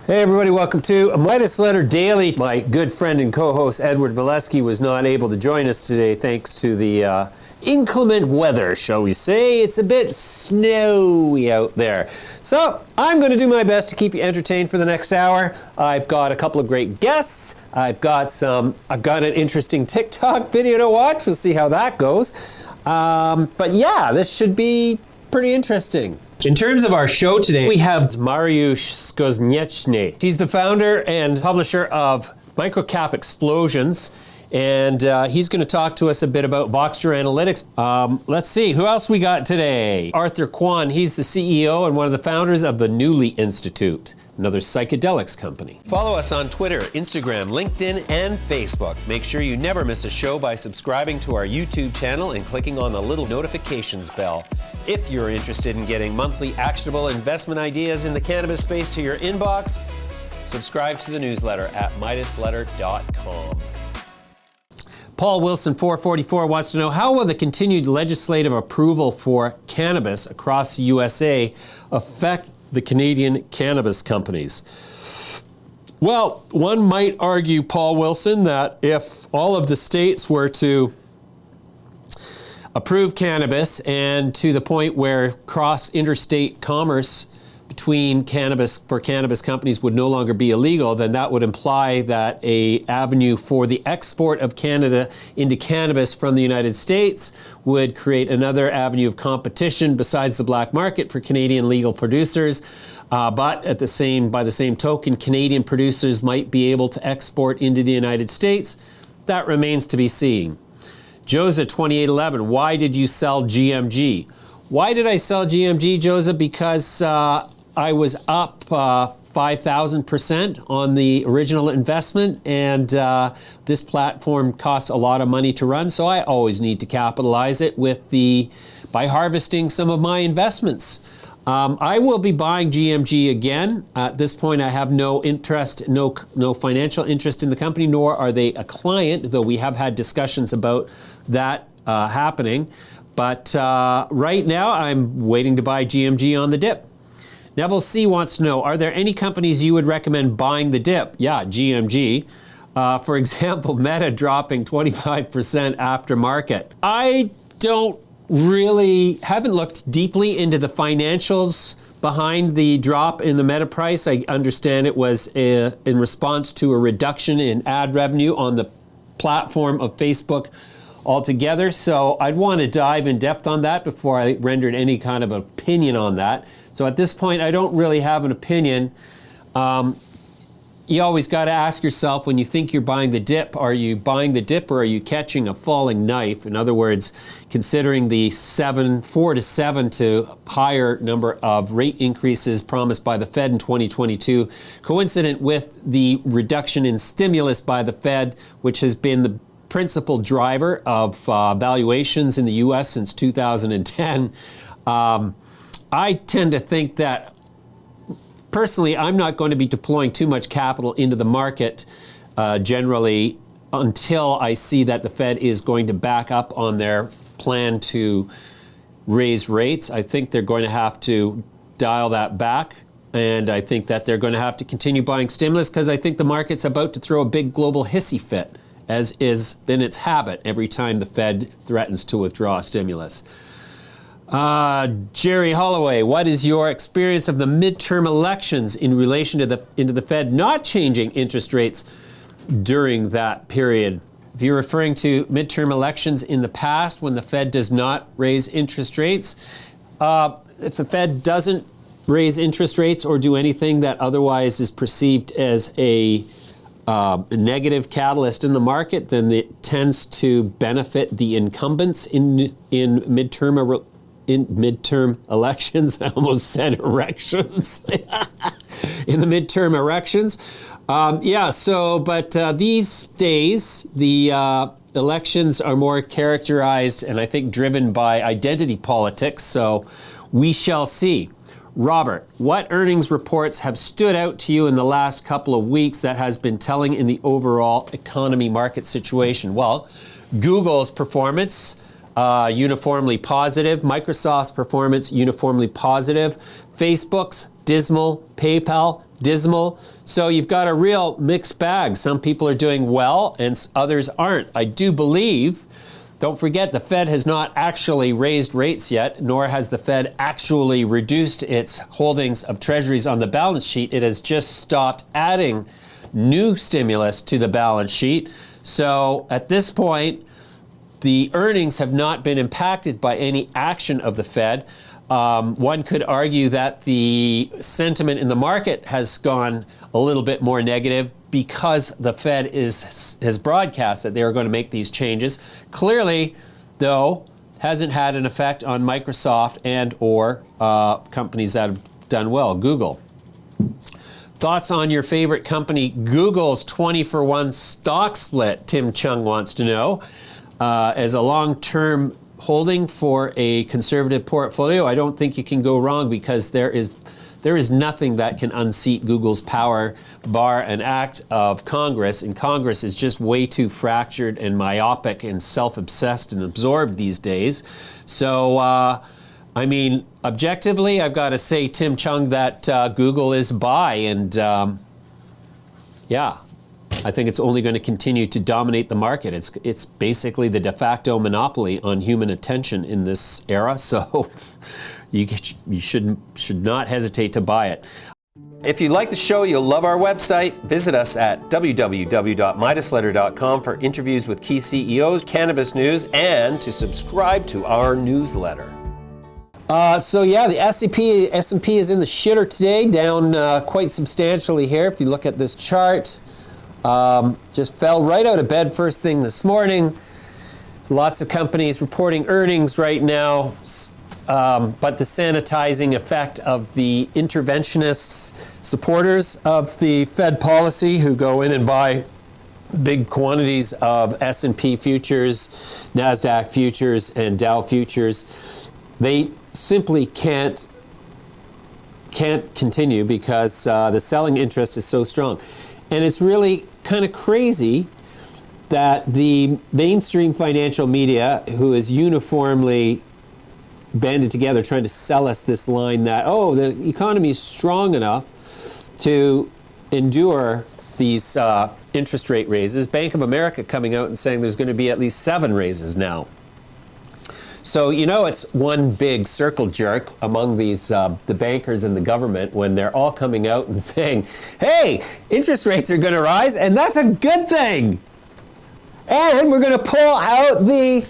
Hey everybody, welcome to a Midas Letter Daily. My good friend and co-host Edward Valesky was not able to join us today thanks to the inclement weather, shall we say. It's a bit snowy out there. So I'm going to do my best to keep you entertained for the next hour. I've got a couple of great guests. I've got an interesting TikTok video to watch. We'll see how that goes. But yeah, this should be pretty interesting. In terms of our show today, we have Mariusz Skonieczny. He's the founder and publisher of MicroCap Explosions, and he's going to talk to us a bit about Voxtur analytics. Let's see, who else we got today? Arthur Kwan, he's the CEO and one of the founders of the Newly Institute, another psychedelics company. Follow us on Twitter, Instagram, LinkedIn, and Facebook. Make sure you never miss a show by subscribing to our YouTube channel and clicking on the little notifications bell. If you're interested in getting monthly actionable investment ideas in the cannabis space to your inbox, subscribe to the newsletter at midasletter.com. Paul Wilson, 444, wants to know, how will the continued legislative approval for cannabis across the USA affect the Canadian cannabis companies? Well, one might argue, Paul Wilson, that if all of the states were to approve cannabis and to the point where cross-interstate commerce between cannabis companies would no longer be illegal, then that would imply that an avenue for the export of Canada into cannabis from the United States would create another avenue of competition besides the black market for Canadian legal producers. But by the same token, Canadian producers might be able to export into the United States. That remains to be seen. Joseph, 2811, why did you sell GMG? Why did I sell GMG, Joseph? Because I was up 5,000% on the original investment, and this platform costs a lot of money to run, so I always need to capitalize it by harvesting some of my investments. I will be buying GMG again. At this point, I have no interest, no financial interest in the company, nor are they a client, though we have had discussions about that happening. But right now, I'm waiting to buy GMG on the dip. Neville C wants to know, are there any companies you would recommend buying the dip? Yeah, GMG. For example, Meta dropping 25% after market. I haven't looked deeply into the financials behind the drop in the Meta price. I understand it was in response to a reduction in ad revenue on the platform of Facebook altogether. So I'd want to dive in depth on that before I rendered any kind of opinion on that. So at this point, I don't really have an opinion. You always got to ask yourself, when you think you're buying the dip, are you buying the dip or are you catching a falling knife? In other words, considering the 4 to 7 to higher number of rate increases promised by the Fed in 2022, coincident with the reduction in stimulus by the Fed, which has been the principal driver of valuations in the US since 2010. I tend to think that, personally, I'm not going to be deploying too much capital into the market generally until I see that the Fed is going to back up on their plan to raise rates. I think they're going to have to dial that back, and I think that they're going to have to continue buying stimulus because I think the market's about to throw a big global hissy fit, as is been its habit every time the Fed threatens to withdraw stimulus. Jerry Holloway, what is your experience of the midterm elections in relation to the Fed not changing interest rates during that period? If you're referring to midterm elections in the past when the Fed does not raise interest rates, if the Fed doesn't raise interest rates or do anything that otherwise is perceived as a negative catalyst in the market, then it tends to benefit the incumbents in midterm elections. I almost said erections. In the midterm erections. These days, the elections are more characterized and I think driven by identity politics, so we shall see. Robert, what earnings reports have stood out to you in the last couple of weeks that has been telling in the overall economy market situation? Well, Google's performance uniformly positive. Microsoft's performance, uniformly positive. Facebook's dismal. PayPal, dismal. So you've got a real mixed bag. Some people are doing well and others aren't. I do believe, don't forget, the Fed has not actually raised rates yet, nor has the Fed actually reduced its holdings of treasuries on the balance sheet. It has just stopped adding new stimulus to the balance sheet. So at this point, the earnings have not been impacted by any action of the Fed. One could argue that the sentiment in the market has gone a little bit more negative because the Fed has broadcast that they are going to make these changes. Clearly, though, hasn't had an effect on Microsoft and or companies that have done well. Google. Thoughts on your favorite company, Google's 20-for-1 stock split, Tim Chung wants to know. As a long-term holding for a conservative portfolio, I don't think you can go wrong because there is nothing that can unseat Google's power, bar an act of Congress, and Congress is just way too fractured and myopic and self-obsessed and absorbed these days. So, I mean, objectively, I've got to say, Tim Chung, that Google is buy, and yeah, I think it's only going to continue to dominate the market. It's basically the de facto monopoly on human attention in this era, so you should not hesitate to buy it. If you like the show, you'll love our website. Visit us at www.midasletter.com for interviews with key CEOs, cannabis news, and to subscribe to our newsletter. So yeah, the S&P is in the shitter today, down quite substantially here. If you look at this chart, just fell right out of bed first thing this morning. Lots of companies reporting earnings right now, but the sanitizing effect of the interventionists, supporters of the Fed policy who go in and buy big quantities of S&P futures, NASDAQ futures, and Dow futures, they simply can't continue because the selling interest is so strong. And it's really kind of crazy that the mainstream financial media, who is uniformly banded together trying to sell us this line that, oh, the economy is strong enough to endure these interest rate raises. Bank of America coming out and saying there's going to be at least 7 raises now. So, you know, it's one big circle jerk among these, the bankers and the government when they're all coming out and saying, hey, interest rates are going to rise, and that's a good thing. And we're going to pull out the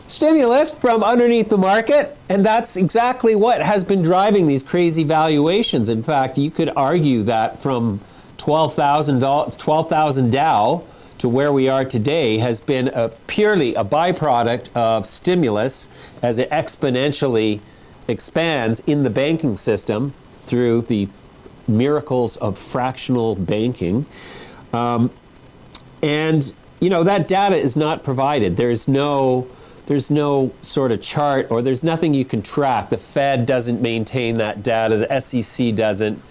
stimulus from underneath the market, and that's exactly what has been driving these crazy valuations. In fact, you could argue that from 12,000 Dow to where we are today has been purely a byproduct of stimulus as it exponentially expands in the banking system through the miracles of fractional banking. And, you know, that data is not provided. There's no sort of chart, or there's nothing you can track. The Fed doesn't maintain that data. The SEC doesn't.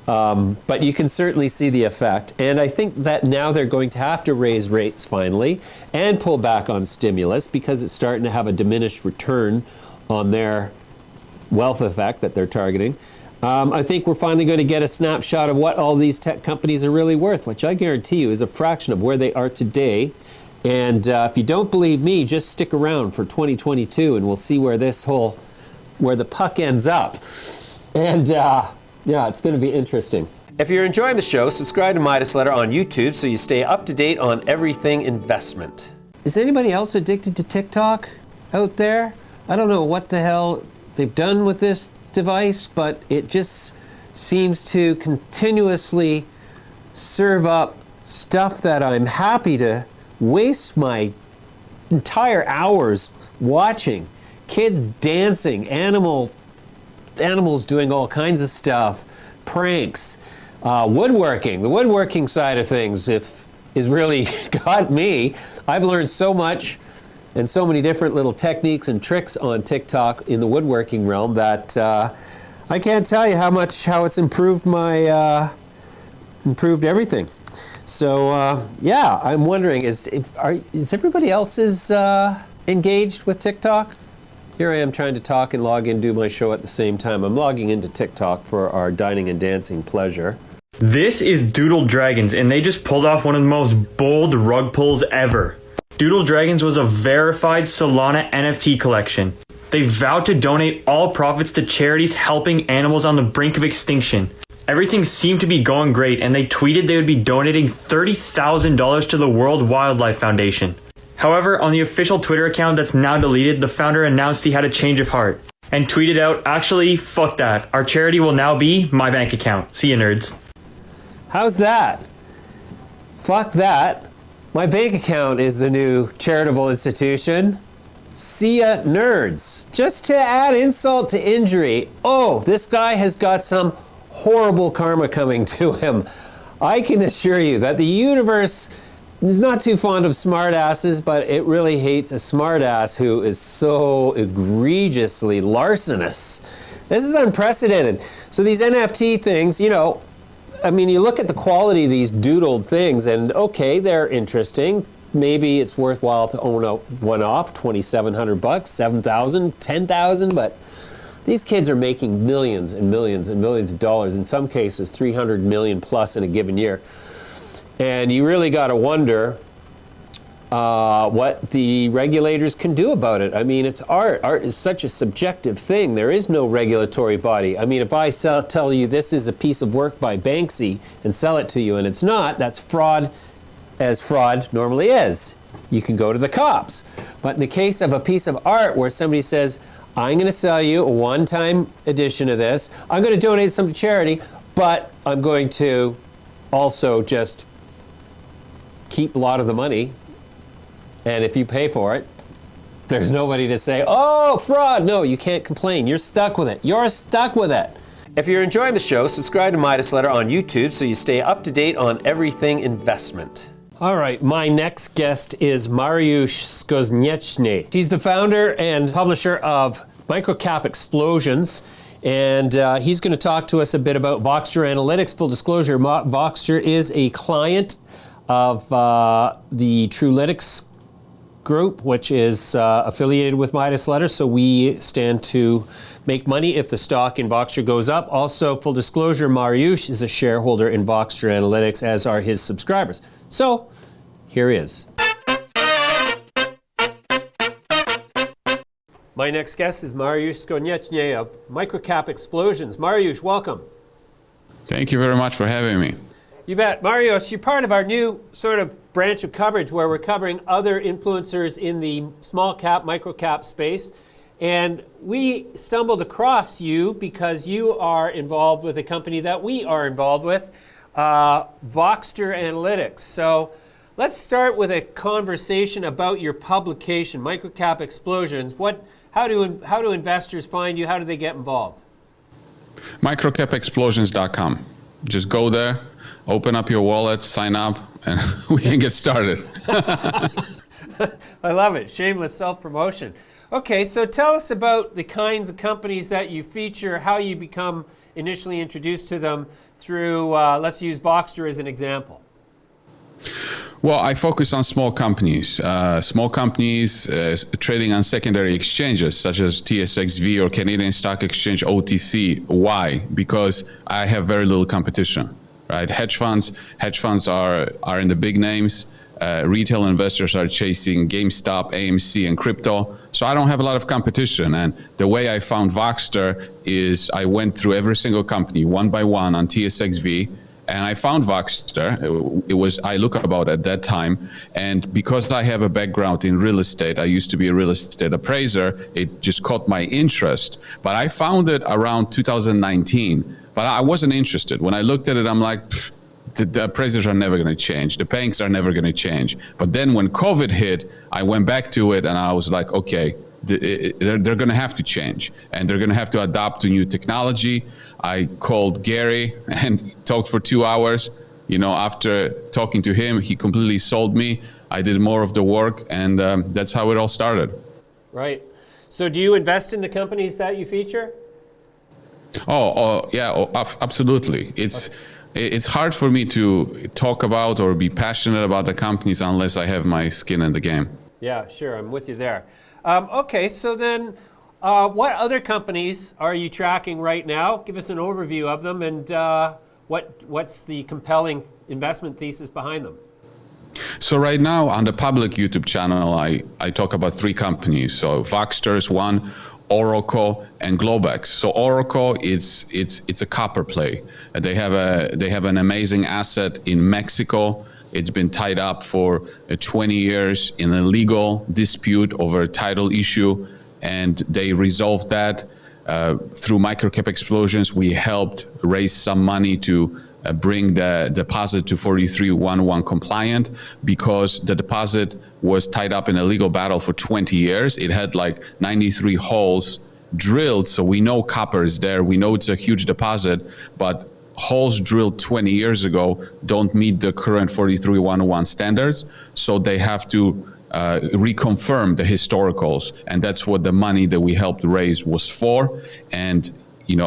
But you can certainly see the effect. And I think that now they're going to have to raise rates finally and pull back on stimulus because it's starting to have a diminished return on their wealth effect that they're targeting. I think we're finally going to get a snapshot of what all these tech companies are really worth, which I guarantee you is a fraction of where they are today. And if you don't believe me, just stick around for 2022 and we'll see where where the puck ends up. And yeah, it's going to be interesting. If you're enjoying the show, subscribe to Midas Letter on YouTube so you stay up to date on everything investment. Is anybody else addicted to TikTok out there? I don't know what the hell they've done with this device, but it just seems to continuously serve up stuff that I'm happy to waste my entire hours watching. Kids dancing, animals doing all kinds of stuff, pranks, woodworking. The woodworking side of things is really got me. I've learned so much and so many different little techniques and tricks on TikTok in the woodworking realm that I can't tell you how it's improved improved everything. So yeah, I'm wondering, is everybody else's engaged with TikTok? Here I am trying to talk and log in, do my show at the same time. I'm logging into TikTok for our dining and dancing pleasure. This is Doodled Dragons, and they just pulled off one of the most bold rug pulls ever. Doodled Dragons was a verified Solana NFT collection. They vowed to donate all profits to charities helping animals on the brink of extinction. Everything seemed to be going great, and they tweeted they would be donating $30,000 to the World Wildlife Foundation. However, on the official Twitter account that's now deleted, the founder announced he had a change of heart and tweeted out, "Actually, fuck that. Our charity will now be my bank account. See ya, nerds." How's that? Fuck that. My bank account is the new charitable institution. See ya, nerds. Just to add insult to injury, oh, this guy has got some horrible karma coming to him. I can assure you that the universe is not too fond of smartasses, but it really hates a smartass who is so egregiously larcenous. This is unprecedented. So these NFT things, you know, I mean, you look at the quality of these doodled things and okay, they're interesting. Maybe it's worthwhile to own a one-off, $2,700, 7,000, 10,000, but these kids are making millions and millions and millions of dollars, in some cases 300 million plus in a given year. And you really got to wonder what the regulators can do about it. I mean, it's art. Art is such a subjective thing. There is no regulatory body. I mean, if I tell you this is a piece of work by Banksy and sell it to you and it's not, that's fraud, as fraud normally is. You can go to the cops. But in the case of a piece of art where somebody says, I'm going to sell you a one-time edition of this, I'm going to donate some to charity, but I'm going to also just keep a lot of the money. And if you pay for it, there's nobody to say, oh, fraud. No, you can't complain. You're stuck with it. You're stuck with it. If you're enjoying the show, subscribe to Midas Letter on YouTube so you stay up to date on everything investment. All right, my next guest is Mariusz Skonieczny. He's the founder and publisher of MicroCap Explosions, and he's going to talk to us a bit about Voxtur Analytics. Full disclosure, Voxtur is a client of the Truelytics group, which is affiliated with Midas Letter, so we stand to make money if the stock in Voxtur goes up. Also, full disclosure, Mariusz is a shareholder in Voxtur Analytics, as are his subscribers. So, here he is. My next guest is Mariusz Skonieczny of MicroCap Explosions. Mariusz, welcome. Thank you very much for having me. You bet. Mariusz, you're part of our new sort of branch of coverage where we're covering other influencers in the small cap, micro cap space. And we stumbled across you because you are involved with a company that we are involved with, Voxtur Analytics. So let's start with a conversation about your publication, MicroCap Explosions. How do investors find you? How do they get involved? MicroCapExplosions.com. Just go there, open up your wallet, sign up, and we can get started. I love it. Shameless self-promotion. Okay, so tell us about the kinds of companies that you feature, how you become initially introduced to them through, let's use Voxtur as an example. Well, I focus on small companies trading on secondary exchanges such as TSXV or Canadian Stock Exchange OTC. Why? Because I have very little competition, right? Hedge funds are in the big names. Retail investors are chasing GameStop, AMC, and crypto. So I don't have a lot of competition. And the way I found Voxtur is I went through every single company one by one on TSXV. And I found Voxtur. It was I look about at that time, and because I have a background in real estate, I used to be a real estate appraiser. It just caught my interest. But I found it around 2019. But I wasn't interested. When I looked at it, I'm like, the appraisers are never going to change. The banks are never going to change. But then when COVID hit, I went back to it, and I was like, okay, they're going to have to change, and they're going to have to adapt to new technology. I called Gary and talked for 2 hours. You know, after talking to him, he completely sold me. I did more of the work, and that's how it all started. Right. So do you invest in the companies that you feature? Absolutely. It's hard for me to talk about or be passionate about the companies unless I have my skin in the game. Yeah, sure. I'm with you there. Okay, so then what other companies are you tracking right now? Give us an overview of them, and what's the compelling investment thesis behind them? So right now on the public YouTube channel, I talk about three companies. So Voxtur is one, Oracle, and Globex. So Oracle, it's a copper play. They have an amazing asset in Mexico. It's been tied up for 20 years in a legal dispute over a title issue, and they resolved that through MicroCap explosions. We helped raise some money to bring the deposit to 4311 compliant, because the deposit was tied up in a legal battle for 20 years. It had like 93 holes drilled, so we know copper is there. We know it's a huge deposit, but holes drilled 20 years ago don't meet the current 43101 standards, so they have to reconfirm the historicals, and that's what the money that we helped raise was for. And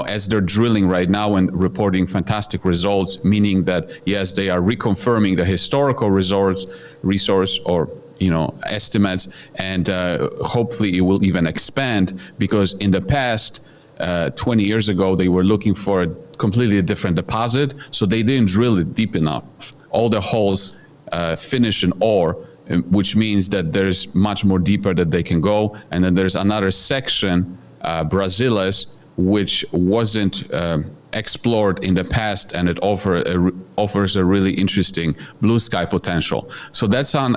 as they're drilling right now and reporting fantastic results, meaning that yes, they are reconfirming the historical resource or estimates, and hopefully it will even expand, because in the past 20 years ago they were looking for a completely different deposit, so they didn't drill it deep enough. All the holes finish in ore, which means that there's much more deeper that they can go. And then there's another section, Brasilis, which wasn't explored in the past, and it offers a really interesting blue sky potential. So that's on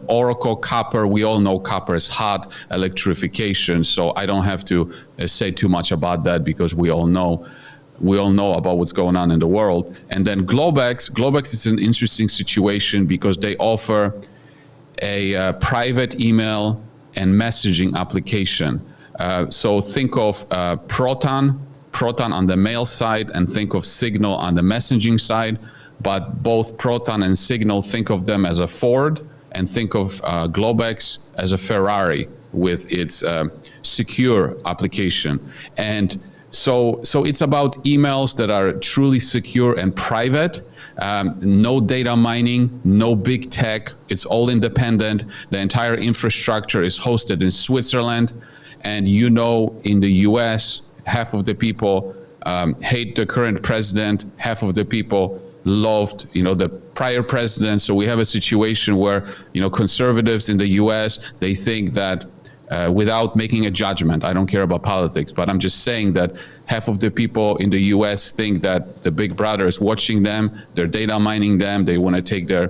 Oracle. Copper, we all know copper is hot, electrification, so I don't have to say too much about that, because we all know about what's going on in the world. And then Globex is an interesting situation because they offer a private email and messaging application. So think of Proton on the mail side, and think of Signal on the messaging side. But both Proton and Signal, think of them as a Ford, and think of Globex as a Ferrari with its secure application. And so it's about emails that are truly secure and private. No data mining, no big tech. It's all independent. The entire infrastructure is hosted in Switzerland. And in the US, half of the people hate the current president, half of the people loved, the prior president. So we have a situation where, conservatives in the US, they think that without making a judgment, I don't care about politics, but I'm just saying that half of the people in the US think that the big brother is watching them, they're data mining them, they want to take their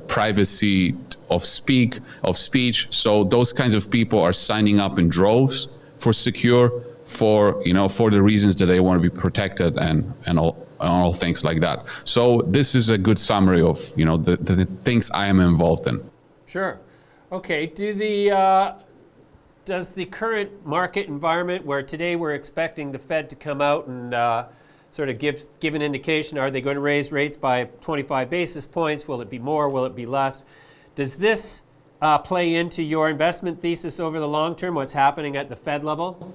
privacy of speech. So those kinds of people are signing up in droves for secure, for the reasons that they want to be protected and all things like that. So this is a good summary of the things I am involved in. Sure. Okay. Does the current market environment, where today we're expecting the Fed to come out and sort of give an indication, are they going to raise rates by 25 basis points? Will it be more? Will it be less? Does this play into your investment thesis over the long term, what's happening at the Fed level?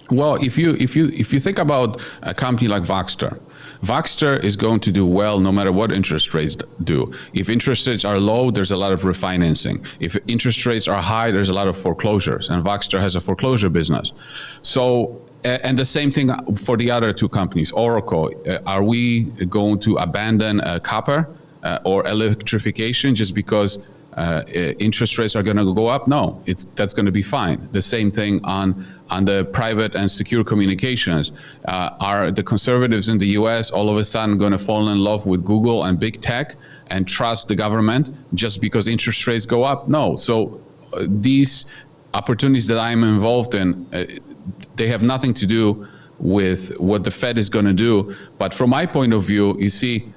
Well, if you think about a company like Voxtur is going to do well no matter what interest rates do. If interest rates are low, there's a lot of refinancing. If interest rates are high, there's a lot of foreclosures, and Voxtur has a foreclosure business. So, and the same thing for the other two companies. Oracle, are we going to abandon copper or electrification just because interest rates are going to go up? No, that's going to be fine. The same thing on the private and secure communications. Are the conservatives in the US all of a sudden going to fall in love with Google and big tech and trust the government just because interest rates go up? No. So these opportunities that I'm involved in, they have nothing to do with what the Fed is going to do. But from my point of view, you see,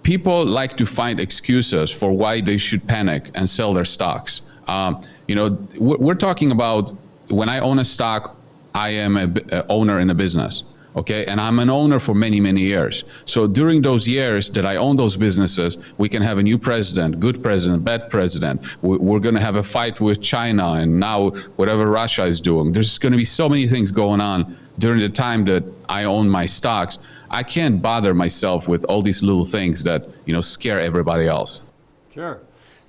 people like to find excuses for why they should panic and sell their stocks. We're talking about, when I own a stock, I am an owner in a business, okay? And I'm an owner for many, many years. So during those years that I own those businesses, we can have a new president, good president, bad president. We're going to have a fight with China, and now whatever Russia is doing. There's going to be so many things going on during the time that I own my stocks. I can't bother myself with all these little things that, scare everybody else. Sure.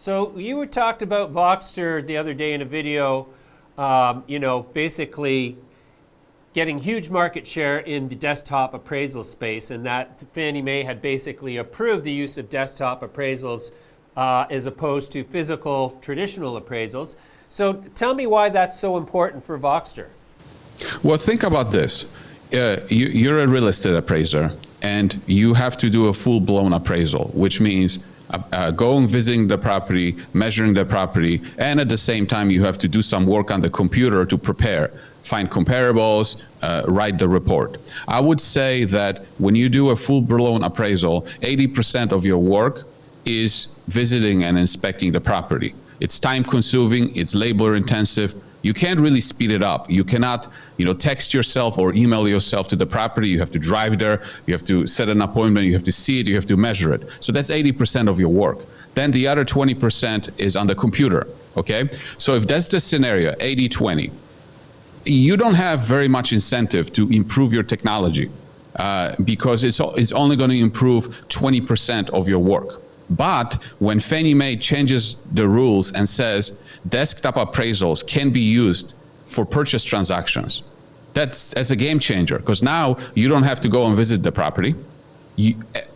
So you were talked about Voxtur the other day in a video, basically getting huge market share in the desktop appraisal space, and that Fannie Mae had basically approved the use of desktop appraisals as opposed to physical traditional appraisals. So tell me why that's so important for Voxtur. Well, think about this. You're a real estate appraiser, and you have to do a full-blown appraisal, which means going, visiting the property, measuring the property, and at the same time, you have to do some work on the computer to prepare, find comparables, write the report. I would say that when you do a full-blown appraisal, 80% of your work is visiting and inspecting the property. It's time-consuming, it's labor-intensive. You can't really speed it up. You cannot, text yourself or email yourself to the property. You have to drive there. You have to set an appointment. You have to see it. You have to measure it. So that's 80% of your work. Then the other 20% is on the computer, okay? So if that's the scenario, 80-20, you don't have very much incentive to improve your technology because it's only going to improve 20% of your work. But when Fannie Mae changes the rules and says desktop appraisals can be used for purchase transactions, that's a game changer, because now you don't have to go and visit the property.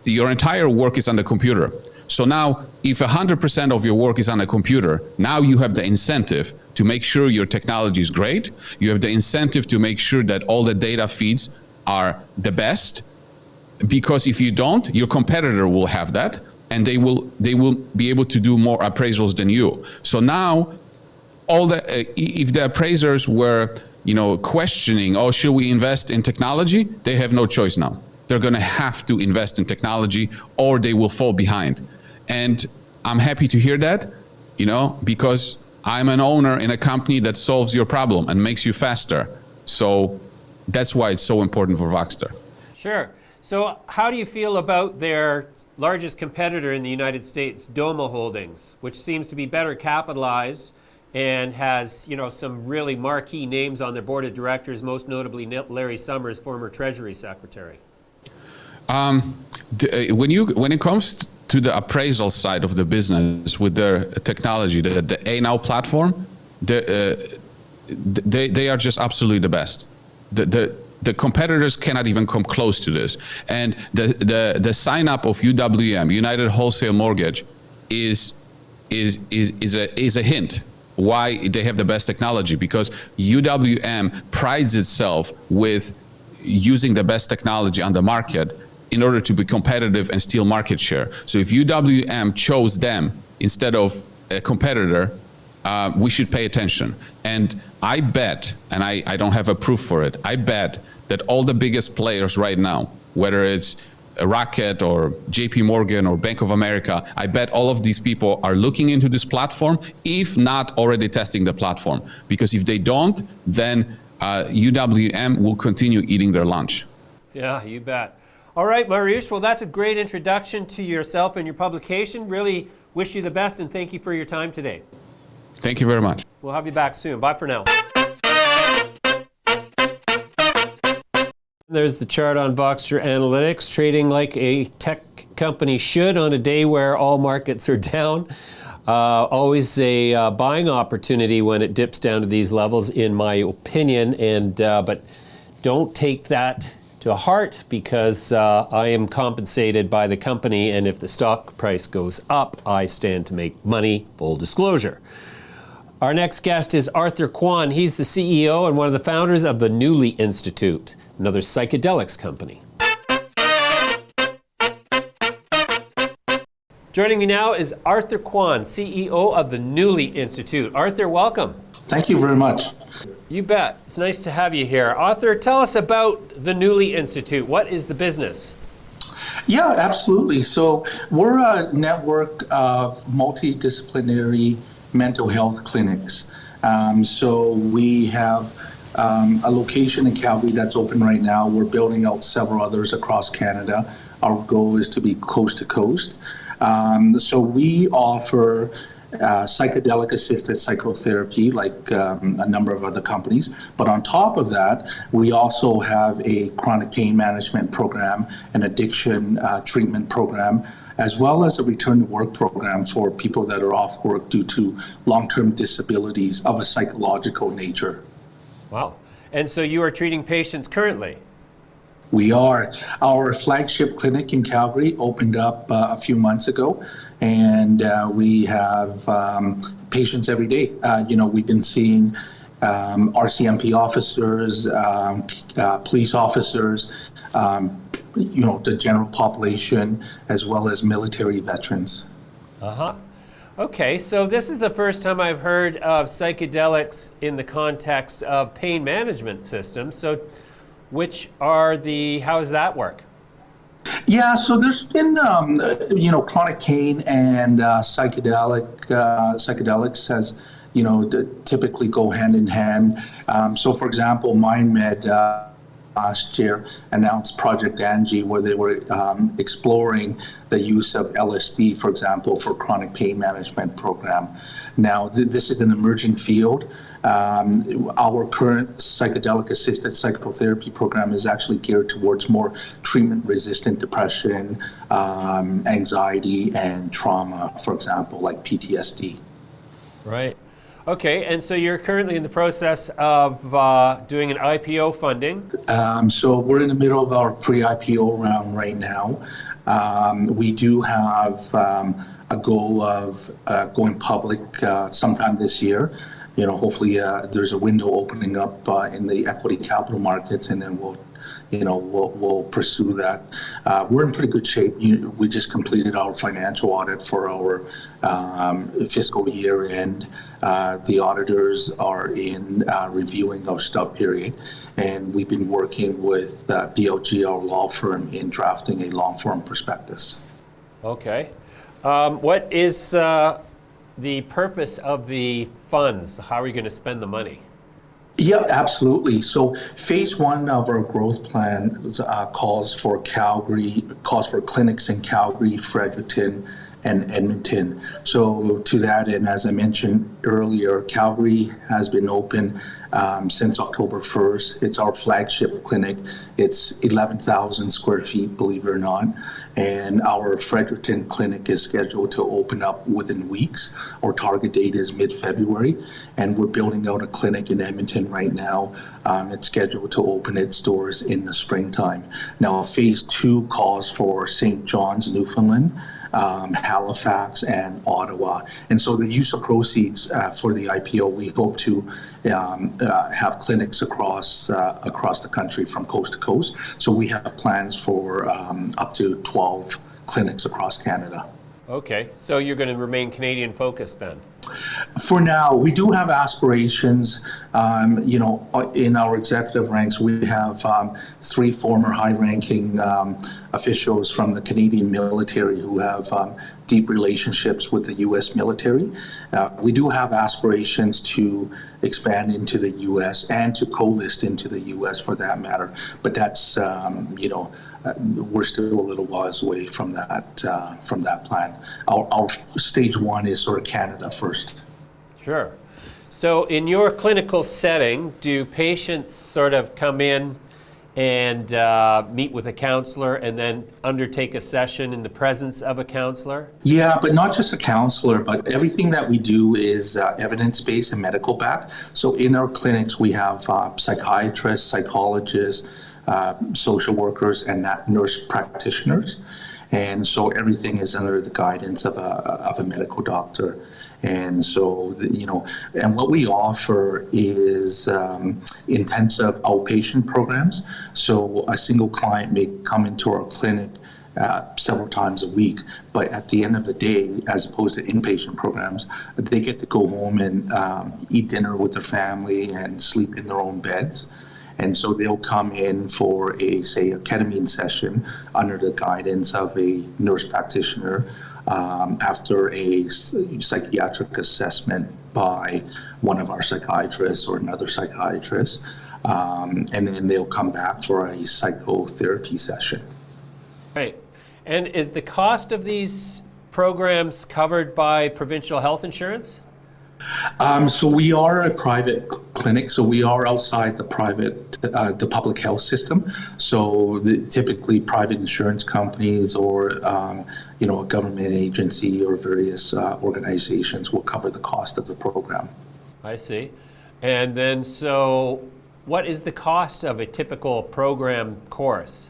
Your entire work is on the computer. So now if 100% of your work is on a computer, now you have the incentive to make sure your technology is great. You have the incentive to make sure that all the data feeds are the best, because if you don't, your competitor will have that, and they will be able to do more appraisals than you. So now, if the appraisers were, questioning, oh, should we invest in technology? They have no choice now. They're going to have to invest in technology, or they will fall behind. And I'm happy to hear that, because I'm an owner in a company that solves your problem and makes you faster. So that's why it's so important for Voxtur. Sure. So how do you feel about their largest competitor in the United States, Doma Holdings, which seems to be better capitalized and has, some really marquee names on their board of directors, most notably Larry Summers, former Treasury Secretary? When it comes to the appraisal side of the business with their technology, the A-Now platform, they are just absolutely the best. The competitors cannot even come close to this. And the sign up of UWM, United Wholesale Mortgage, is a hint why they have the best technology, because UWM prides itself with using the best technology on the market in order to be competitive and steal market share. So if UWM chose them instead of a competitor, we should pay attention. And I bet, and I don't have a proof for it, I bet that all the biggest players right now, whether it's Rocket or JP Morgan or Bank of America, I bet all of these people are looking into this platform, if not already testing the platform. Because if they don't, then UWM will continue eating their lunch. Yeah, you bet. All right, Mariusz, well, that's a great introduction to yourself and your publication. Really wish you the best, and thank you for your time today. Thank you very much. We'll have you back soon. Bye for now. There's the chart on Voxtur Analytics, trading like a tech company should on a day where all markets are down. Always a buying opportunity when it dips down to these levels, in my opinion. But don't take that to heart, because I am compensated by the company, and if the stock price goes up, I stand to make money, full disclosure. Our next guest is Arthur Kwan. He's the CEO and one of the founders of the Newly Institute, another psychedelics company. Joining me now is Arthur Kwan, CEO of the Newly Institute. Arthur, welcome. Thank you very much. You bet. It's nice to have you here. Arthur, tell us about the Newly Institute. What is the business? Yeah, absolutely. So we're a network of multidisciplinary mental health clinics. So we have a location in Calgary that's open right now. We're building out several others across Canada. Our goal is to be coast to coast. So we offer psychedelic-assisted psychotherapy, like a number of other companies. But on top of that, we also have a chronic pain management program, an addiction treatment program, as well as a return to work program for people that are off work due to long-term disabilities of a psychological nature. Wow. And so you are treating patients currently? We are. Our flagship clinic in Calgary opened up a few months ago, and we have patients every day. We've been seeing RCMP officers, police officers, the general population, as well as military veterans. Uh-huh. Okay, so this is the first time I've heard of psychedelics in the context of pain management systems. So how does that work? Yeah, so there's been, chronic pain and psychedelics has, typically go hand in hand. So, for example, MindMed last year announced Project Angie, where they were exploring the use of LSD, for example, for chronic pain management program. Now, this is an emerging field. Our current psychedelic-assisted psychotherapy program is actually geared towards more treatment-resistant depression, anxiety, and trauma, for example, like PTSD. Right. Okay, and so you're currently in the process of doing an IPO funding. So we're in the middle of our pre-IPO round right now. We do have a goal of going public sometime this year. Hopefully there's a window opening up in the equity capital markets, and then we'll pursue that. We're in pretty good shape. We just completed our financial audit for our fiscal year end. The auditors are in reviewing our stub period, and we've been working with DLG, our law firm, in drafting a long-form prospectus. Okay. What is the purpose of the funds? How are you going to spend the money? Yeah, absolutely. So phase one of our growth plan calls for clinics in Calgary, Fredericton, and Edmonton. So to that end, as I mentioned earlier, Calgary has been open since October 1st. It's our flagship clinic. It's 11,000 square feet, believe it or not. And our Fredericton clinic is scheduled to open up within weeks. Our target date is mid-February, and we're building out a clinic in Edmonton right now. It's scheduled to open its doors in the springtime. Now, phase two calls for St. John's, Newfoundland, Halifax, and Ottawa. And so the use of proceeds for the IPO, we hope to have clinics across the country from coast to coast. So we have plans for up to 12 clinics across Canada. Okay, so you're going to remain Canadian focused then? For now, we do have aspirations. In our executive ranks, we have 3 former high-ranking officials from the Canadian military who have deep relationships with the U.S. military. We do have aspirations to expand into the U.S. and to co-list into the U.S. for that matter. But that's, we're still a little whiles away from that plan. Our stage one is sort of Canada first. Sure. So in your clinical setting, do patients sort of come in and meet with a counselor and then undertake a session in the presence of a counselor? Yeah, but not just a counselor, but everything that we do is evidence-based and medical backed. So in our clinics, we have psychiatrists, psychologists, social workers, and nurse practitioners. And so everything is under the guidance of a medical doctor. And so, and what we offer is intensive outpatient programs. So a single client may come into our clinic several times a week, but at the end of the day, as opposed to inpatient programs, they get to go home and eat dinner with their family and sleep in their own beds. And so they'll come in for a ketamine session under the guidance of a nurse practitioner after a psychiatric assessment by one of our psychiatrists or another psychiatrist. And then they'll come back for a psychotherapy session. Right. And is the cost of these programs covered by provincial health insurance? So we are a private clinic. So we are outside the the public health system. So typically private insurance companies or, a government agency or various organizations will cover the cost of the program. I see. And then, so what is the cost of a typical program course?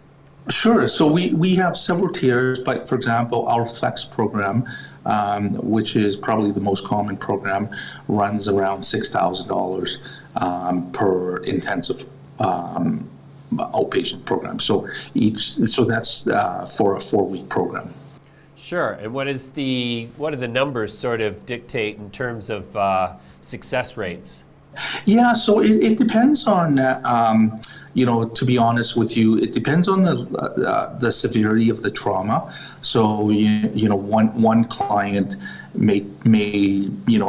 Sure. So we have several tiers, but for example, our Flex program, which is probably the most common program, runs around $6,000 per intensive outpatient program. So that's for a 4-week program. Sure. And what do the numbers sort of dictate in terms of success rates? Yeah, so it depends on, to be honest with you, it depends on the severity of the trauma. So, one client may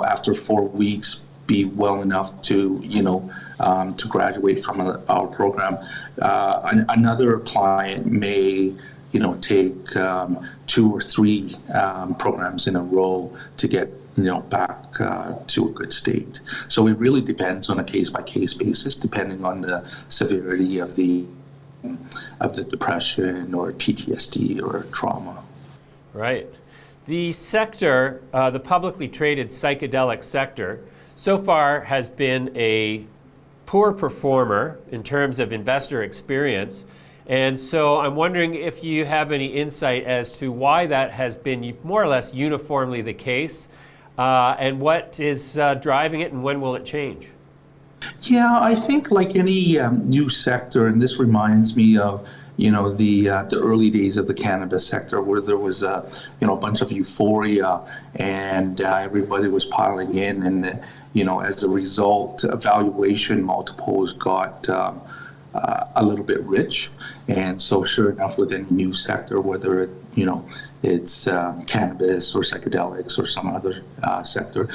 after 4 weeks be well enough to, to graduate from our program. Another client may, take 2 or 3 programs in a row to get back to a good state. So it really depends on a case-by-case basis, depending on the severity of the depression or PTSD or trauma. Right. The sector, the publicly traded psychedelic sector, so far has been a poor performer in terms of investor experience. And so I'm wondering if you have any insight as to why that has been more or less uniformly the case. And what is driving it, and when will it change? Yeah, I think like any new sector, and this reminds me of the early days of the cannabis sector, where there was a bunch of euphoria and everybody was piling in, and as a result, valuation multiples got a little bit rich. And so sure enough, with any new sector, whether it's cannabis or psychedelics or some other sector,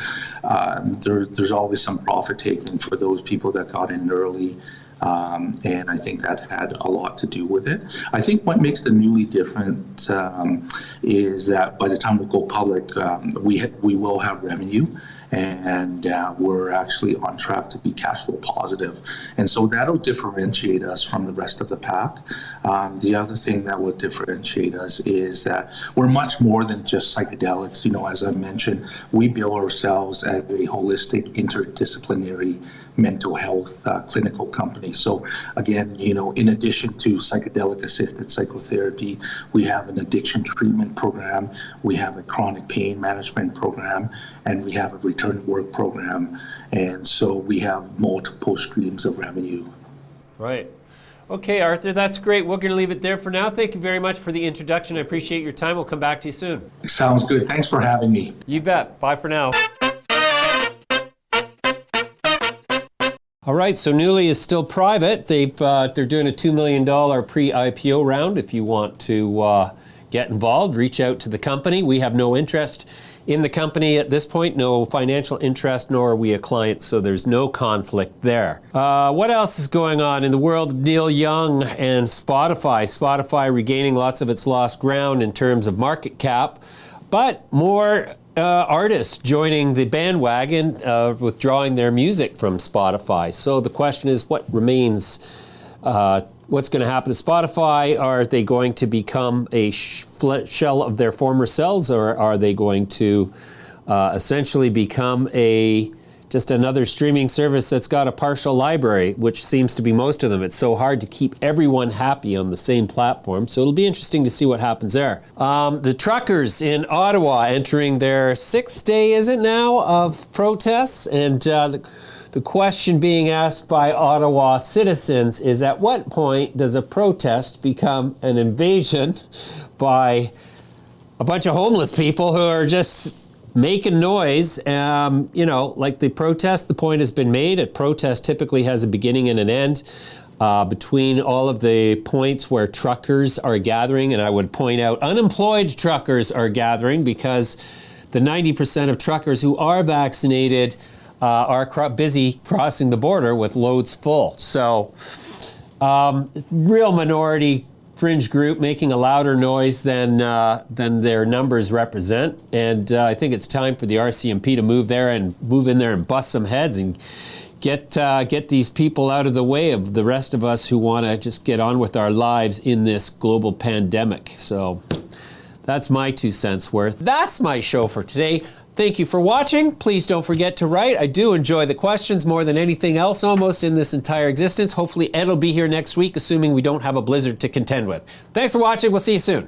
there's always some profit taken for those people that got in early. And I think that had a lot to do with it. I think what makes the Newly different is that by the time we go public, we will have revenue. And we're actually on track to be cash flow positive. And so that'll differentiate us from the rest of the pack. The other thing that will differentiate us is that we're much more than just psychedelics. As I mentioned, we bill ourselves as a holistic, interdisciplinary mental health clinical company. So again, in addition to psychedelic-assisted psychotherapy, we have an addiction treatment program, we have a chronic pain management program, and we have a return to work program. And so we have multiple streams of revenue. Right. Okay, Arthur, that's great. We're going to leave it there for now. Thank you very much for the introduction. I appreciate your time. We'll come back to you soon. Sounds good. Thanks for having me. You bet. Bye for now. All right, so Newly is still private. They're doing a $2 million pre-IPO round. If you want to get involved, reach out to the company. We have no interest in the company at this point, no financial interest, nor are we a client, so there's no conflict there. What else is going on in the world of Neil Young and Spotify? Spotify regaining lots of its lost ground in terms of market cap, but more artists joining the bandwagon, withdrawing their music from Spotify. So the question is, what remains? What's going to happen to Spotify? Are they going to become a shell of their former selves, or are they going to essentially become just another streaming service that's got a partial library, which seems to be most of them? It's so hard to keep everyone happy on the same platform, so it'll be interesting to see what happens there. The truckers in Ottawa entering their 6th day, is it now, of protests, and the question being asked by Ottawa citizens is, at what point does a protest become an invasion by a bunch of homeless people who are just making noise? Like the protest, the point has been made. A protest typically has a beginning and an end. Between all of the points where truckers are gathering, and I would point out unemployed truckers are gathering, because the 90% of truckers who are vaccinated are busy crossing the border with loads full. So real minority fringe group making a louder noise than their numbers represent. And I think it's time for the RCMP to move in there and bust some heads and get these people out of the way of the rest of us who want to just get on with our lives in this global pandemic. So that's my 2 cents worth. That's my show for today. Thank you for watching. Please don't forget to write. I do enjoy the questions more than anything else almost in this entire existence. Hopefully Ed will be here next week, assuming we don't have a blizzard to contend with. Thanks for watching. We'll see you soon.